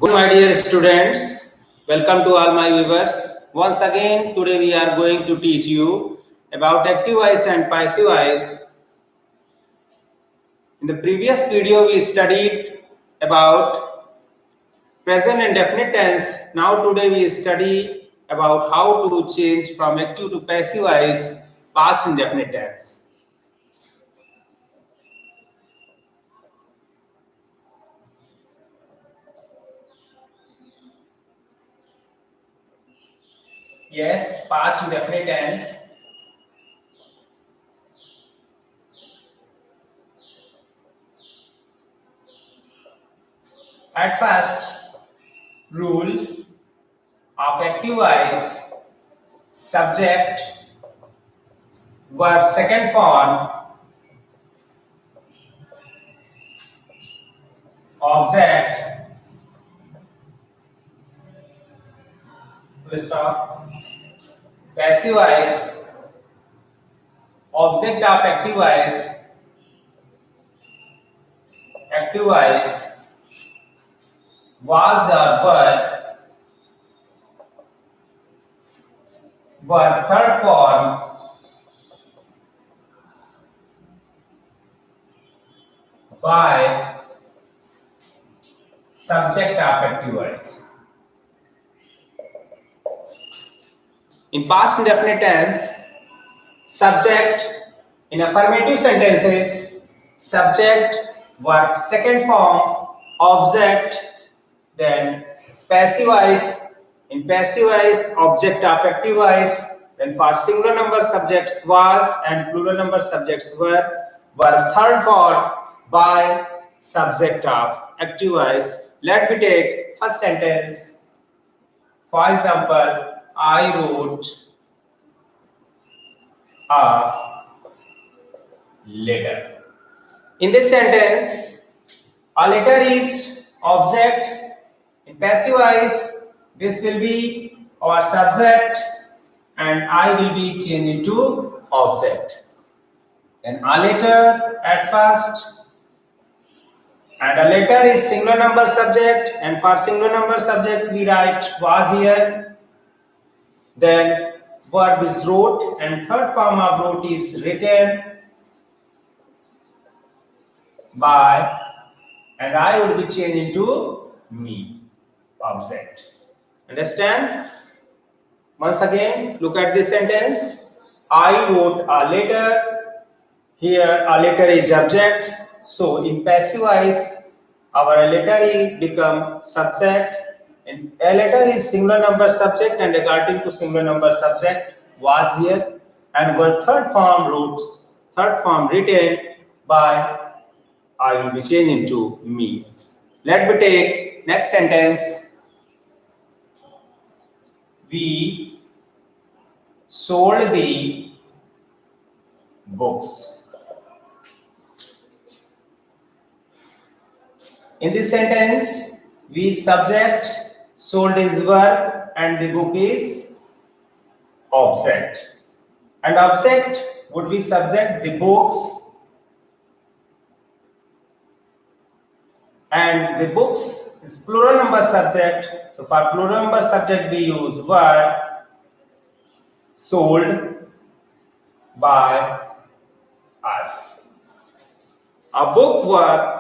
Good, my dear students. Welcome to all my viewers. Once again, today we are going to teach you about active voice and passive voice. In the previous video, we studied about present and definite tense. Now today we study about how to change from active to passive voice, past indefinite tense. Yes, past indefinite tense. At first, rule of active voice, subject, verb second form, object, full stop, passive voice, object of active voice, was or verb third form, by, subject of active voice. In past indefinite tense, subject in affirmative sentences, subject, verb second form, object, then passive voice. In passive voice, object of active voice. Then for singular number subjects was and plural number subjects were third form by, subject of active voice. Let me take first sentence. For example, I wrote a letter. In this sentence, a letter is object. In passive voice, this will be our subject and I will be changed into object. Then a letter at first, and a letter is singular number subject, and for singular number subject we write was here. Then verb is wrote and third form of wrote is written by, and I would be changed into me, object. Understand? Once again, look at this sentence. I wrote a letter. Here, a letter is object. So, in passive voice, our letter is become subject. And a letter is singular number subject, and regarding to singular number subject was here. And our third form roots, third form written by, I will be changed into me. Let me take next sentence. We sold the books. In this sentence, we subject, sold is verb, and the book is object. And object would be subject, the books, and the books is plural number subject. So for plural number subject, we use verb, sold by us. A book were,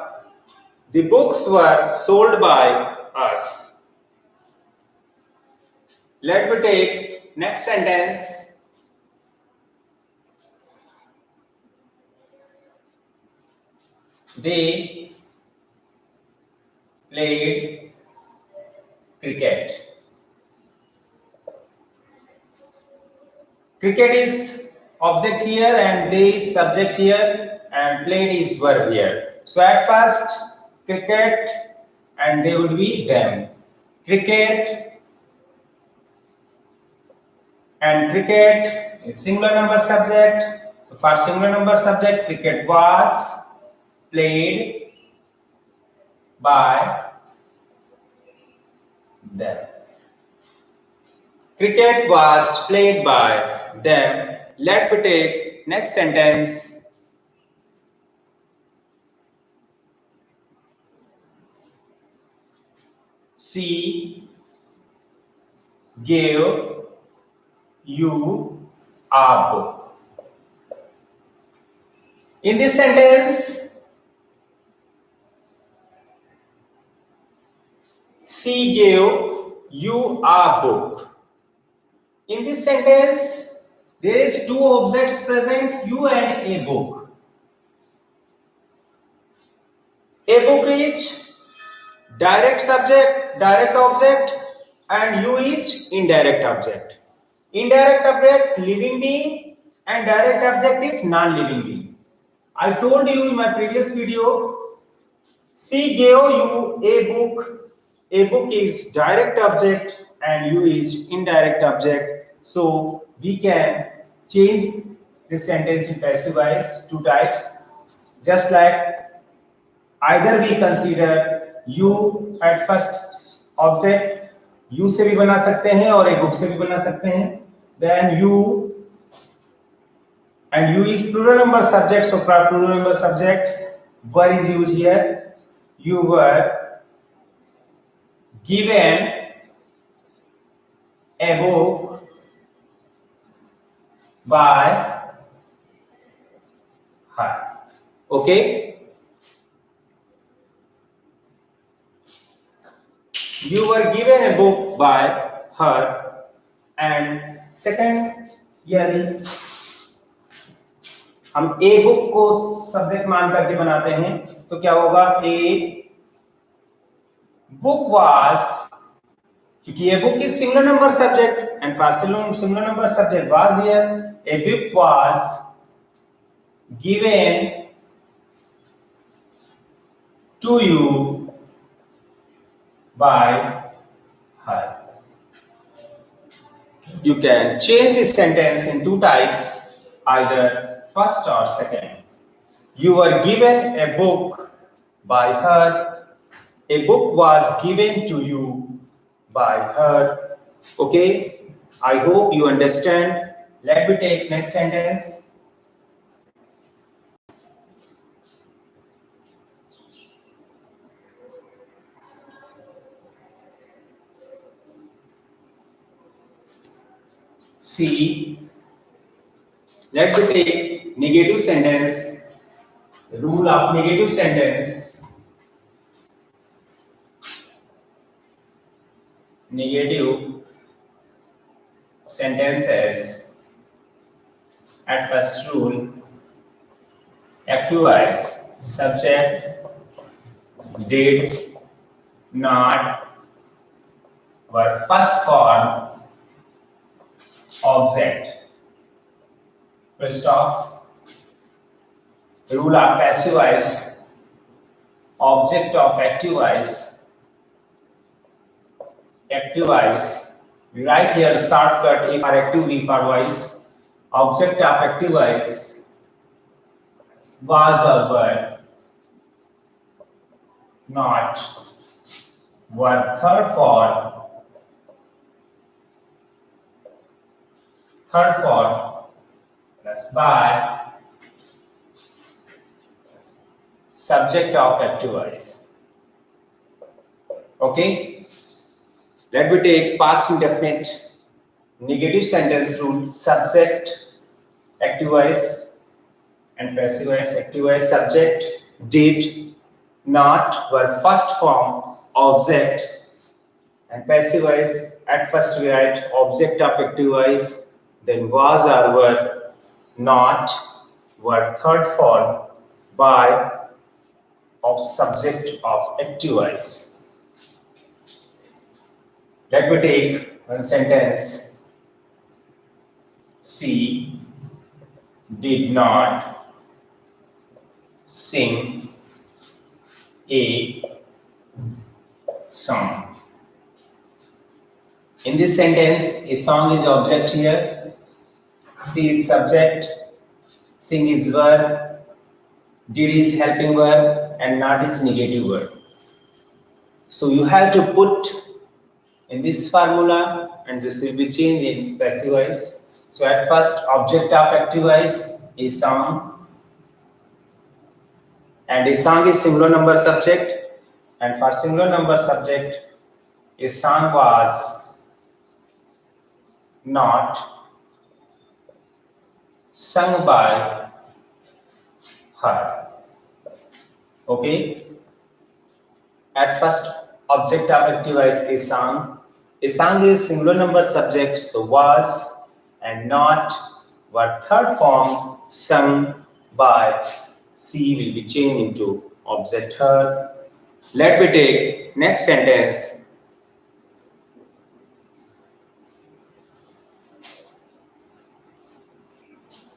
the books were sold by us. Let me take next sentence. They played cricket. Cricket is object here and they is subject here and played is verb here. So at first, cricket and they would be them. Cricket and cricket is singular number subject. So for singular number subject, cricket was played by them. Cricket was played by them. Let me take next sentence. She gave you a book. In this sentence, she gave you a book. In this sentence, there is two objects present, you and a book. A book is direct subject, direct object, and you is indirect object. Indirect object, living being, and direct object is non-living being. I told you in my previous video, she gave you a book. A book is direct object and you is indirect object. So we can change this sentence in passive voice, two types. Just like either we consider you at first object, you से भी बना सकते हैं और a book से भी बना सकते हैं. Then you and you is plural number subject, so for plural number subject, were is used here. You were given a book by her. Okay? You were given a book by her. And second, यदि हम a book को subject मान करके बनाते हैं तो क्या होगा, ए बुक वाज, क्योंकि a book is singular number subject and for singular number subject was here, a book was given to you by her. You can change this sentence in two types, either first or second. You were given a book by her. A book was given to you by her. Okay, I hope you understand. Let me take next sentence. See, let me take negative sentence. Rule of negative sentence. Negative sentences. At first rule, active voice, subject, did, not, were first form, object. Full stop. Rule of passive voice, object of active voice. Active voice, we write here shortcut A for active, V for voice. Object of active voice was or were, not, were third form, plus by, subject of active voice. Okay, let me take past indefinite negative sentence rule. Subject, active voice, and passive voice. Active voice, subject, did, not, were first form, object, and passive voice, at first we write object of active voice, then was or were, not, were third form, by, of subject of active voice. Let me take one sentence. She did not sing a song. In this sentence, a song is object here. She is subject, sing is verb, did is helping verb, and not is negative verb. So you have to put in this formula, and this will be changed in passive voice. So at first, object of active voice is song, and a song is singular number subject, and for singular number subject, a song was not sung by her. Okay. At first, object of active voice is song. A song is singular number subject, so was and not. Word third form sung by C will be changed into object her. Let me take next sentence.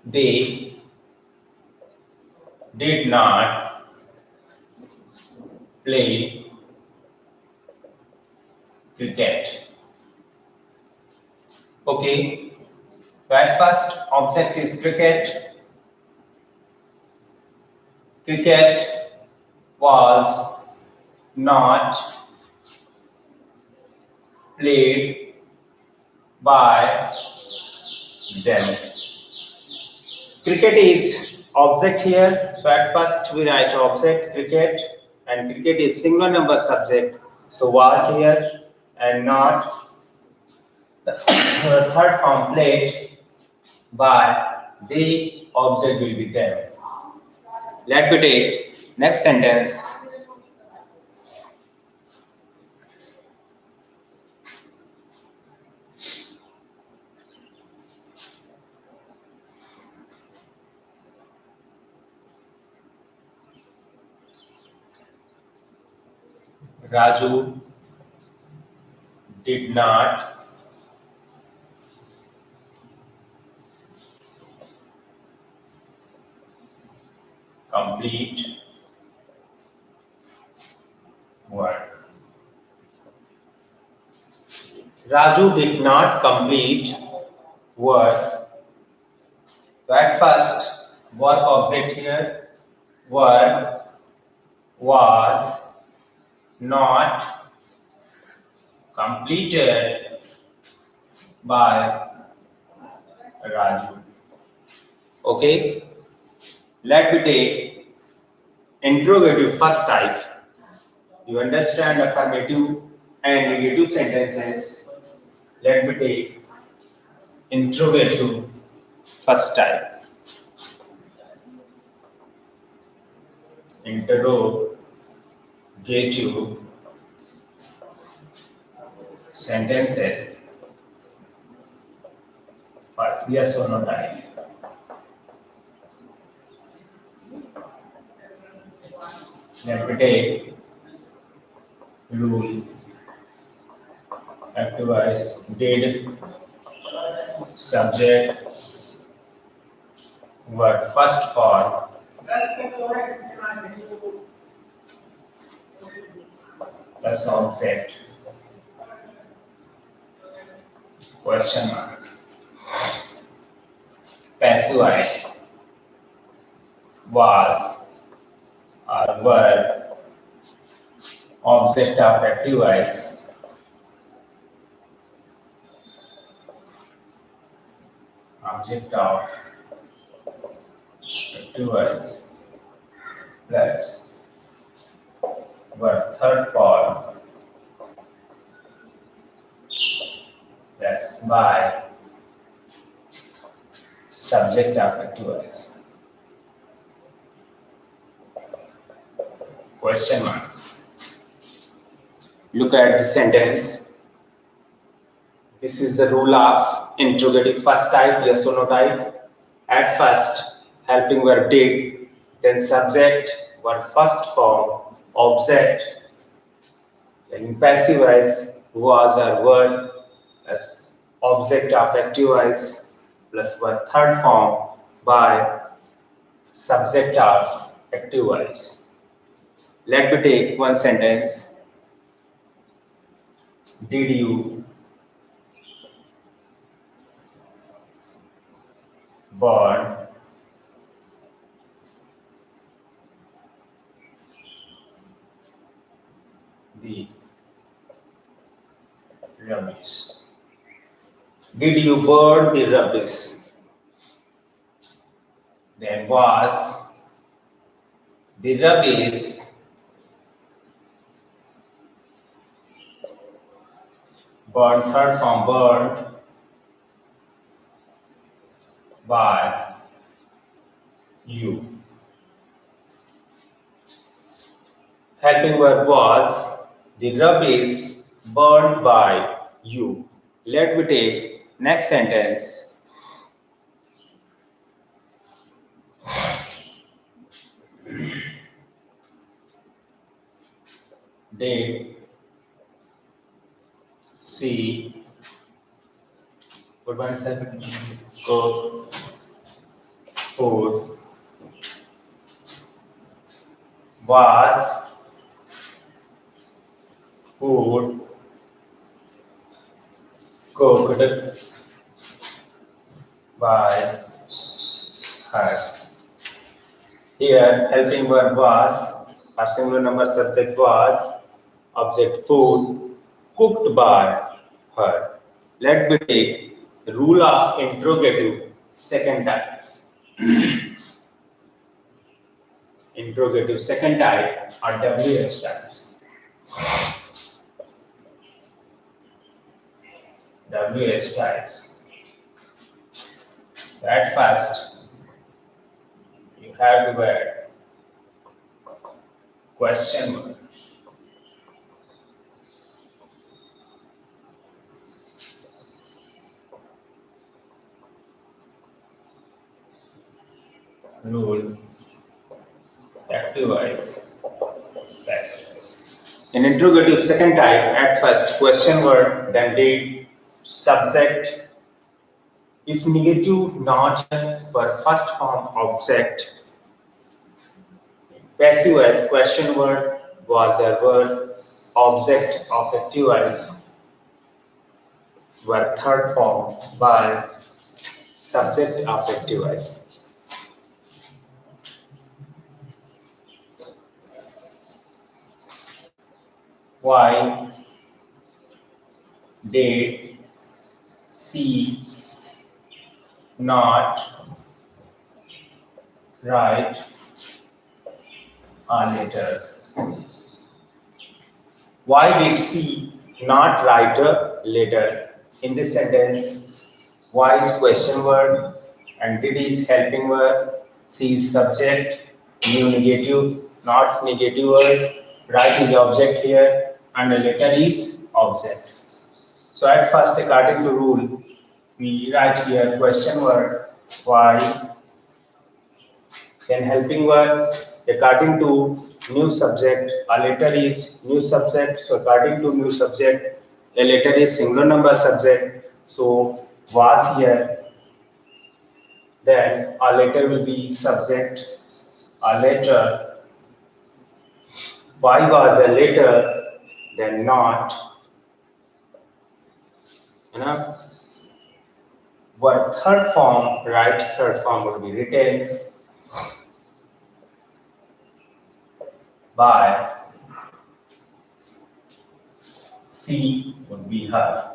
They did not play cricket. Okay. So at first object is cricket. Cricket was not played by them. Cricket is object here. So at first we write object cricket, and cricket is singular number subject. So was here and not. The third form played by the object will be them. Let me take next sentence. Raju did not complete work. Raju did not complete work. So at first, work object here. Work was not completed by Raju. Okay. Let me take interrogative first type. You understand affirmative and negative sentences. Let me take interrogative first type. Interrogative sentences. First, yes or no type. Let me take rule. Active voice did subject word first form plus object question mark. Passive voice was or were object of active voice object of active voice plus word third form plus by subject of active voice. Question mark. Look at the sentence. This is the rule of interrogative first type, yes or no type. At first, helping verb did, then subject, verb first form, object, then in passive voice, was or were, as object of active voice, plus verb third form by subject of active voice. Let me take one sentence. Did you burn the rubbish? Did you burn the rubbish? Then was the rubbish Burn, third form, burned by you. Helping verb was the rubbish burned by you. Let me take next sentence. Did she cook food was food cooked by her. Here, helping verb was, our singular number subject was, object food, cooked by her. Let me take the rule of interrogative second type. Interrogative second type are WH types. WH types. At first, you have to add question mark. Rule, active voice, passive voice. In interrogative second type, at first question word, then date, subject. If negative, not for first form object. Passive voice, question word, was a word, object of active voice were third form by subject of active voice. Why did she not write a letter? Why did she not write a letter? In this sentence, why is question word and did is helping word, she is subject, new negative, not negative word, write is object here, and a letter is object. So at first, according to rule, we write here question word, why, then helping word, according to new subject, a letter is new subject, so according to new subject, a letter is singular number subject, so was here, then a letter will be subject, a letter, why was a letter, then not, what third form, right third form would be written by, she would be her.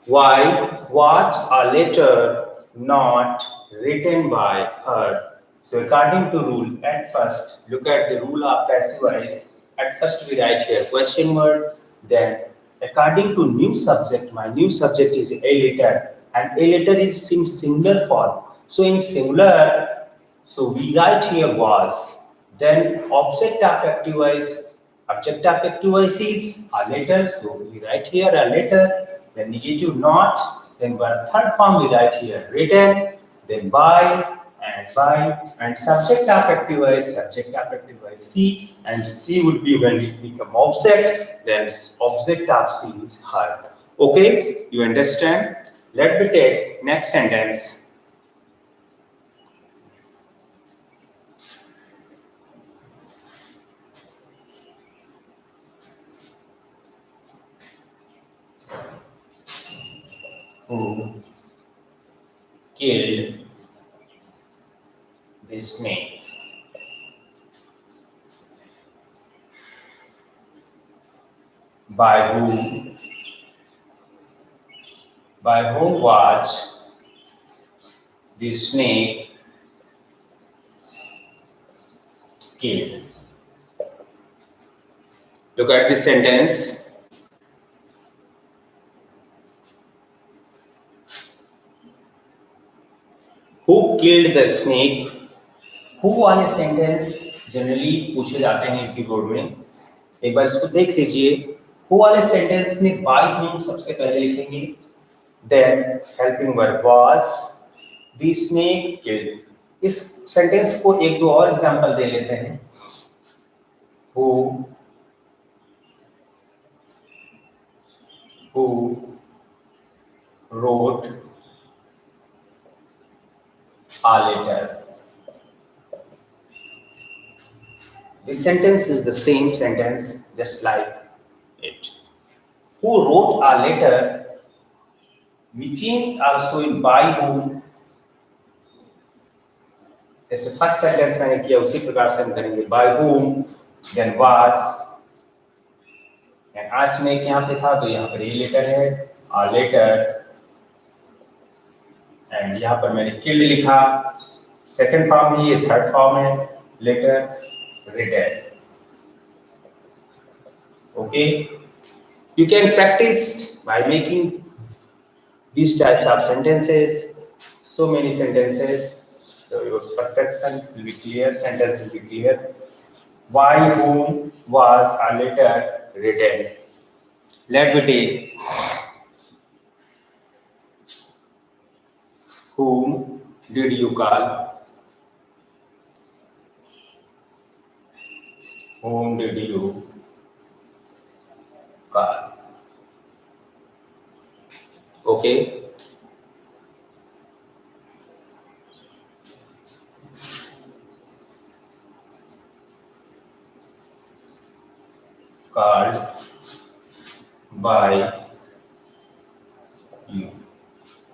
Why was a letter not written by her? So according to rule, at first, look at the rule of passive voice. At first we write here question word, then according to new subject, my new subject is a letter and a letter is in singular form. So in singular, so we write here was, then object of active voice, object of active voice is a letter, so we write here a letter, then negative not, then one third form we write here written, then by, and subject of active voice, subject of active voice C, and C would be when it become object, then object of C is her. Okay, you understand? Let me take next sentence. Who killed the snake? By whom? By whom was the snake killed? Look at this sentence. Who killed the snake? Who वाले sentence generally पूछे जाते हैं MP board में. एक बार इसको देख लीजिए. Who वाले सेंटेंस में by whom सबसे पहले लिखेंगे. Then helping verb was. The snake killed. इस सेंटेंस को एक दो और एग्जांपल दे लेते हैं. Who wrote a letter. The sentence is the same sentence, just like it. Who wrote a letter? We change also in by whom. जैसे first sentence मैंने किया उसी प्रकार से हम करेंगे. By whom, then was. And आज snake यहाँ पे था तो यहाँ पर ये लेटर है. A letter. And यहाँ पर मैंने killed लिखा. सेकंड फॉर्म है, ये थर्ड फॉर्म है. Letter written. Okay. You can practice by making these types of sentences. So many sentences. So your perfection will be clear. Sentence will be clear. By whom was a letter written? Let me take. Whom did you call? Whom did you call? Okay. Called by you.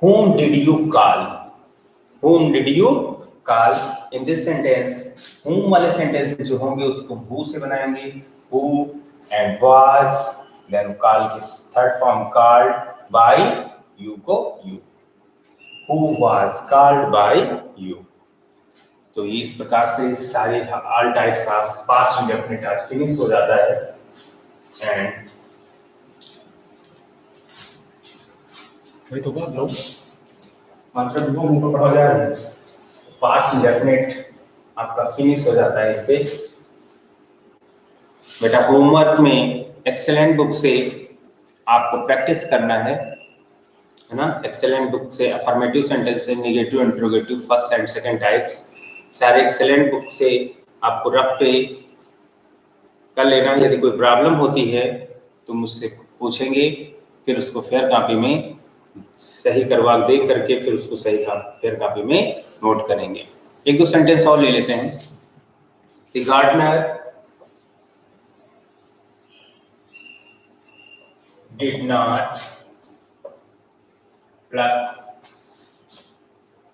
Whom did you call? Whom did you call? In this sentence, whom वाले sentences जो होंगे उसको who से बनाएंगे. Who and was, then call की third form called by you को you. Who was called by you. तो ये इस प्रकार से सारे all types of past indefinite आज फिनिश हो जाता है. And वही तो बात लोग मात्र दो मिनट में पढ़ा जा रहा है. पास्ट इंडेफिनिट आपका फिनिश हो जाता है. पे बेटा होमवर्क में एक्सेलेंट बुक से आपको प्रैक्टिस करना है ना. एक्सेलेंट बुक से अफर्मेटिव सेंटेंस है, negative, interrogative, first and second types सारे एक्सेलेंट बुक से आपको रफ पे कर लेना. यदि कोई प्रॉब्लम होती है तो मुझसे पूछेंगे, फिर उसको फेयर कॉपी में सही करवा देख करके फिर उसको सही फेयर कॉपी में नोट करेंगे. एक दो सेंटेंस और ले लेते हैं. The gardener did not pluck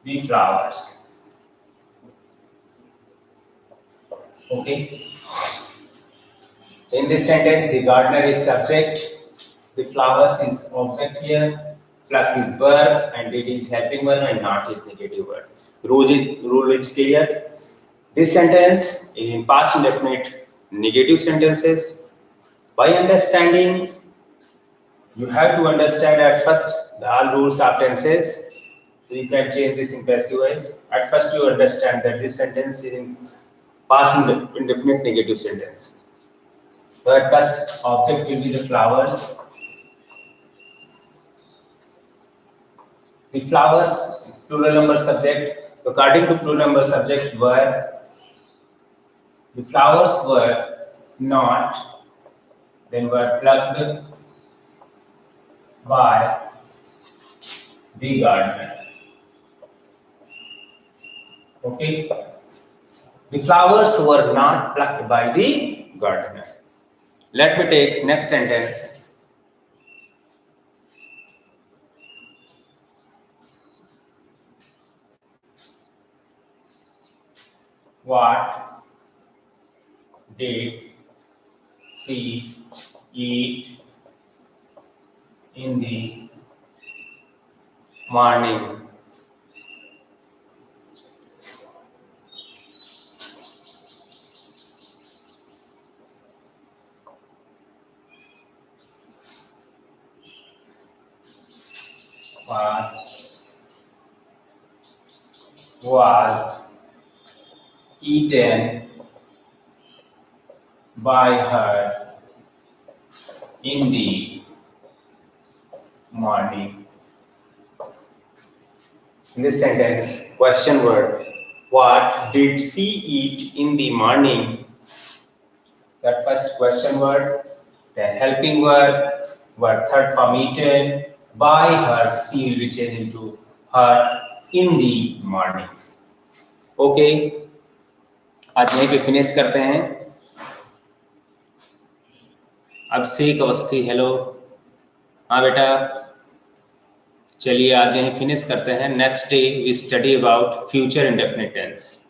the flowers. Okay. In this sentence, the gardener is subject, the flowers is object here, pluck is verb, and did is helping verb, and not is negative verb. Rule is clear. This sentence in past indefinite negative sentences. By understanding, you have to understand at first the all rules of tenses. So you can change this in passive voice. At first, you understand that this sentence is in past indefinite negative sentence. So at first, object will be the flowers. The flowers, plural number subject. According to plural number subject, were the flowers were not, then were plucked by the gardener. Okay. The flowers were not plucked by the gardener. Let me take next sentence. What did she eat in the morning? what was eaten by her in the morning. In this sentence, question word, what did she eat in the morning? That first question word, then helping word third form eaten, by her, she will be changed into her in the morning. Okay, आज यहीं पे finish करते हैं. Abhishek Awasthi, hello. हाँ बेटा, चलिए आज यहीं फिनिश करते हैं. Next day we study about future indefinite tense.